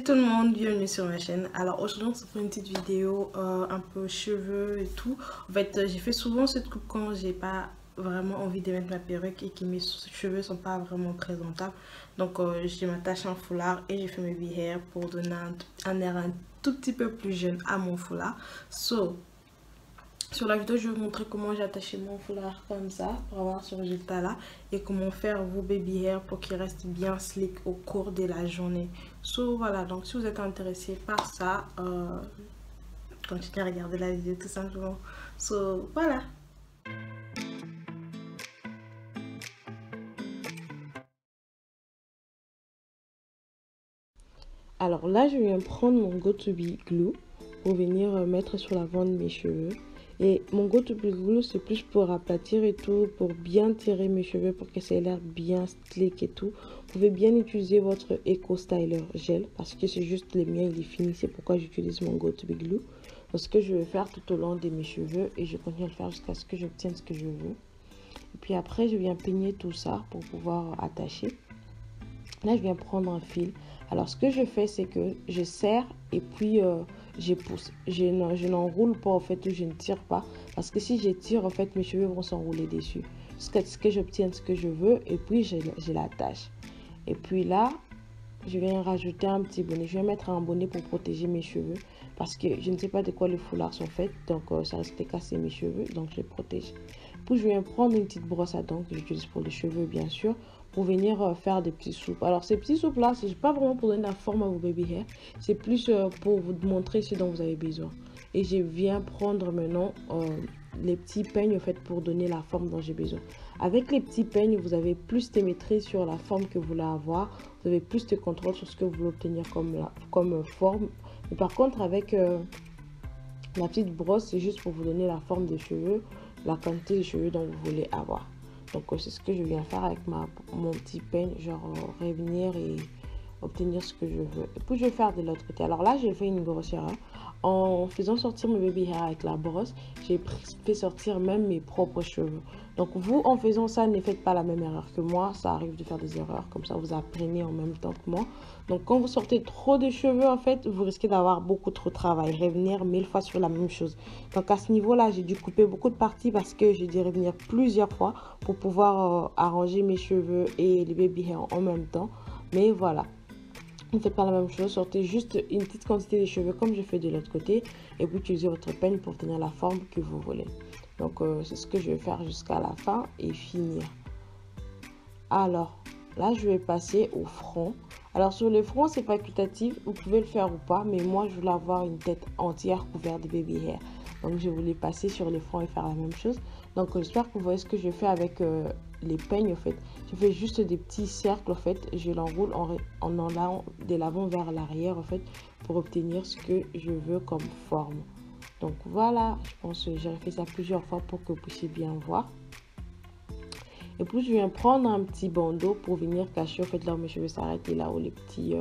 Salut tout le monde, bienvenue sur ma chaîne. Alors aujourd'hui on se fait une petite vidéo un peu cheveux et tout. En fait j'ai fait souvent cette coupe quand j'ai pas vraiment envie de mettre ma perruque et que mes cheveux sont pas vraiment présentables. Donc j'ai m'attaché un foulard et j'ai fait mes baby hair pour donner un air un tout petit peu plus jeune à mon foulard. Sur la vidéo, je vais vous montrer comment j'ai attaché mon foulard comme ça pour avoir ce résultat là et comment faire vos baby hair pour qu'ils restent bien slick au cours de la journée. Voilà, donc si vous êtes intéressé par ça, continuez à regarder la vidéo tout simplement. Voilà. Alors là, je viens prendre mon Got2b Glue pour venir mettre sur l'avant de mes cheveux. Et mon Got2b Glue, c'est plus pour aplatir et tout, pour bien tirer mes cheveux, pour que ça ait l'air bien slick et tout. Vous pouvez bien utiliser votre Eco Styler Gel, parce que c'est juste le mien, il est fini, c'est pourquoi j'utilise mon Got2b Glue. C'est ce que je vais faire tout au long de mes cheveux et je continue à le faire jusqu'à ce que j'obtienne ce que je veux. Et puis après, je viens peigner tout ça pour pouvoir attacher. Là, je viens prendre un fil. Alors, ce que je fais, c'est que je serre et puis je pousse. Je n'enroule pas, en fait, ou je ne tire pas. Parce que si je tire, en fait, mes cheveux vont s'enrouler dessus. Jusqu'à ce que j'obtienne ce que je veux et puis je l'attache. Et puis là, je viens rajouter un petit bonnet. Je vais mettre un bonnet pour protéger mes cheveux. Parce que je ne sais pas de quoi les foulards sont faits. Donc, ça risque de casser mes cheveux. Donc, je les protège. Puis, je viens prendre une petite brosse à dents que j'utilise pour les cheveux, bien sûr, pour venir faire des petits soupes. Alors ces petits soupes là, c'est pas vraiment pour donner la forme à vos baby hair, c'est plus pour vous montrer ce dont vous avez besoin. Et je viens prendre maintenant les petits peignes en fait pour donner la forme dont j'ai besoin. Avec les petits peignes, vous avez plus de maîtrise sur la forme que vous voulez avoir, vous avez plus de contrôle sur ce que vous voulez obtenir comme forme. Mais par contre avec la petite brosse, c'est juste pour vous donner la forme des cheveux, la quantité de cheveux dont vous voulez avoir. Donc c'est ce que je viens faire avec mon petit peigne, genre revenir et obtenir ce que je veux. Et puis je vais faire de l'autre côté. Alors là, j'ai fait une grosse erreur. En faisant sortir mes baby hair avec la brosse, j'ai fait sortir même mes propres cheveux. Donc vous, en faisant ça, ne faites pas la même erreur que moi. Ça arrive de faire des erreurs. Comme ça, vous apprenez en même temps que moi. Donc quand vous sortez trop de cheveux, en fait, vous risquez d'avoir beaucoup trop de travail. Revenir 1000 fois sur la même chose. Donc à ce niveau-là, j'ai dû couper beaucoup de parties parce que j'ai dû revenir plusieurs fois pour pouvoir arranger mes cheveux et les baby hair en même temps. Mais voilà. Ne faites pas la même chose, sortez juste une petite quantité de cheveux comme je fais de l'autre côté et puis utilisez votre peigne pour obtenir la forme que vous voulez. Donc c'est ce que je vais faire jusqu'à la fin et finir. Alors là je vais passer au front. Alors sur le front c'est facultatif, vous pouvez le faire ou pas, mais moi je voulais avoir une tête entière couverte de baby hair. Donc je voulais passer sur le front et faire la même chose. Donc j'espère que vous voyez ce que je fais avec les peignes en fait. Je fais juste des petits cercles en fait. Je l'enroule en allant de l'avant vers l'arrière en fait pour obtenir ce que je veux comme forme. Donc voilà, je pense que j'ai fait ça plusieurs fois pour que vous puissiez bien voir. Et puis je viens prendre un petit bandeau pour venir cacher en fait là où mes cheveux s'arrêtent et là où les petits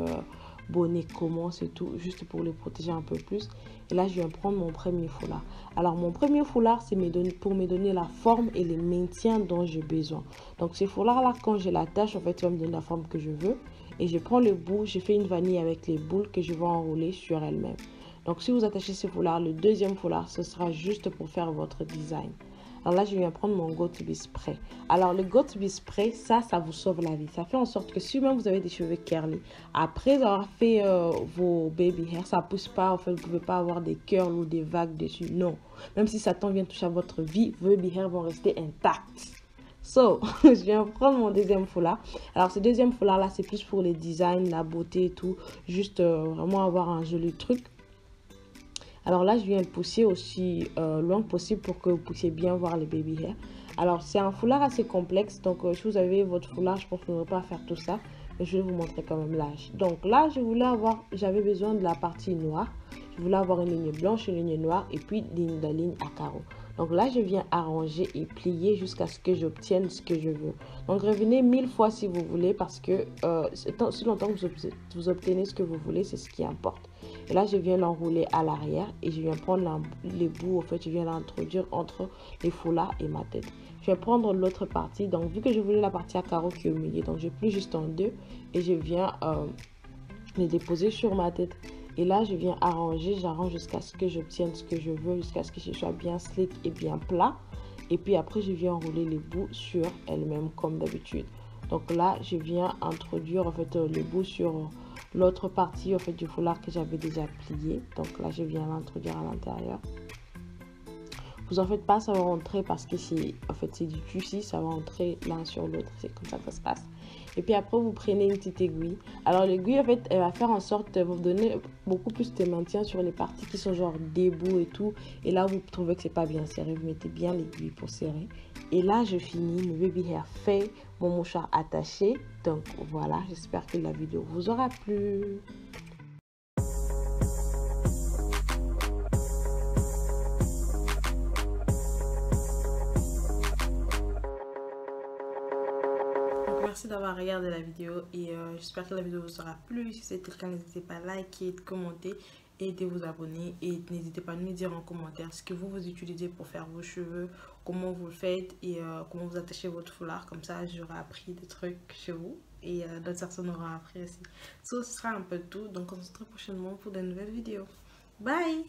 bonnets commencent et tout, juste pour les protéger un peu plus. Et là je viens prendre mon premier foulard. Alors mon premier foulard c'est pour me donner la forme et le maintien dont j'ai besoin. Donc ce foulard là quand je l'attache en fait il va me donner la forme que je veux. Et je prends le bout, j'ai fait une vanille avec les boules que je vais enrouler sur elle-même. Donc si vous attachez ce foulard, le deuxième foulard ce sera juste pour faire votre design. Alors là, je viens prendre mon Got2b Spray. Alors, le Got2b Spray, ça vous sauve la vie. Ça fait en sorte que si même vous avez des cheveux curly, après avoir fait vos baby hair, ça ne pousse pas. En fait, vous ne pouvez pas avoir des curls ou des vagues dessus. Non. Même si Satan vient toucher à votre vie, vos baby hair vont rester intacts. Je viens prendre mon deuxième foulard. Alors, ce deuxième foulard-là, c'est plus pour les designs, la beauté et tout. Juste vraiment avoir un joli truc. Alors là, je viens le pousser aussi loin que possible pour que vous puissiez bien voir les baby hair. Alors, c'est un foulard assez complexe. Donc, si vous avez votre foulard, je pense que vous n'aurez pas à faire tout ça. Mais je vais vous montrer quand même l'âge. Donc là, j'avais besoin de la partie noire. Je voulais avoir une ligne blanche, une ligne noire et puis la ligne à carreaux. Donc là, je viens arranger et plier jusqu'à ce que j'obtienne ce que je veux. Donc revenez 1000 fois si vous voulez parce que si longtemps que vous obtenez ce que vous voulez, c'est ce qui importe. Et là, je viens l'enrouler à l'arrière et je viens prendre les bouts, en fait, je viens l'introduire entre les foulards et ma tête. Je vais prendre l'autre partie. Donc, vu que je voulais la partie à carreaux qui est au milieu, donc je plie juste en deux et je viens les déposer sur ma tête. Et là, je viens arranger, j'arrange jusqu'à ce que j'obtienne ce que je veux, jusqu'à ce que ce soit bien slick et bien plat. Et puis après, je viens enrouler les bouts sur elle-même comme d'habitude. Donc là, je viens introduire en fait les bouts sur l'autre partie en fait du foulard que j'avais déjà plié. Donc là, je viens l'introduire à l'intérieur. Vous en faites pas, ça va rentrer parce que c'est en fait c'est du tissu, ça va rentrer l'un sur l'autre, c'est comme ça que ça se passe. Et puis après vous prenez une petite aiguille. Alors l'aiguille en fait elle va faire en sorte de vous donner beaucoup plus de maintien sur les parties qui sont genre debout et tout. Et là vous trouvez que c'est pas bien serré, vous mettez bien l'aiguille pour serrer. Et là je finis mon baby hair fait, mon mouchoir attaché. Donc voilà, j'espère que la vidéo vous aura plu. Merci d'avoir regardé la vidéo et j'espère que la vidéo vous aura plu. Si c'était le cas, n'hésitez pas à liker, commenter et de vous abonner. Et n'hésitez pas à me dire en commentaire ce que vous utilisez pour faire vos cheveux, comment vous le faites et comment vous attachez votre foulard. Comme ça, j'aurai appris des trucs chez vous et d'autres personnes auront appris aussi. So, ce sera un peu de tout. Donc, on se retrouve prochainement pour de nouvelles vidéos. Bye!